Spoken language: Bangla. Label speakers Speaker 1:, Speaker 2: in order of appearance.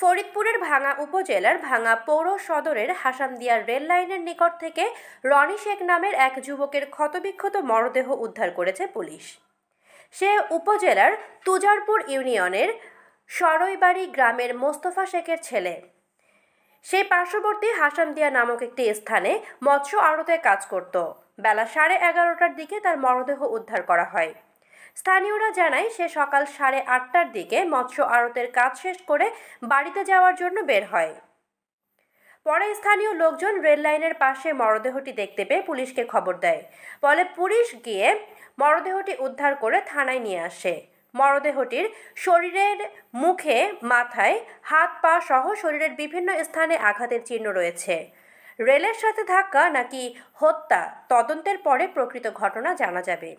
Speaker 1: ফরিদপুরের ভাঙ্গা উপজেলার ভাঙ্গা পৌর সদরের হাসামদিয়া রেল লাইনের নিকট থেকে রনি শেখ নামের এক যুবকের ক্ষতবিক্ষত মরদেহ উদ্ধার করেছে পুলিশ। সে উপজেলার তুজারপুর ইউনিয়নের সরইবাড়ি গ্রামের মোস্তফা শেখের ছেলে। সেই পার্শ্ববর্তী হাসামদিয়া নামক একটি স্থানে মৎস্য আড়তে কাজ করত। বেলা 11:30টার দিকে তার মরদেহ উদ্ধার করা হয়। স্থানীয়রা জানায় সে সকাল 8:30টার দিকে মৎস্য আড়তের কাজ শেষ করে বাড়িতে যাওয়ার জন্য বের হয়। পরে স্থানীয় লোকজন রেল লাইনের পাশে মরদেহটি দেখতে পেয়ে পুলিশকে খবর দেয়। ফলে পুলিশ গিয়ে মরদেহটি উদ্ধার করে থানায় নিয়ে আসে। মরদেহটির শরীরের মুখে, মাথায়, হাত পা সহ শরীরের বিভিন্ন স্থানে আঘাতের চিহ্ন রয়েছে। রেলের সাথে ধাক্কা নাকি হত্যা, তদন্তের পরে প্রকৃত ঘটনা জানা যাবে।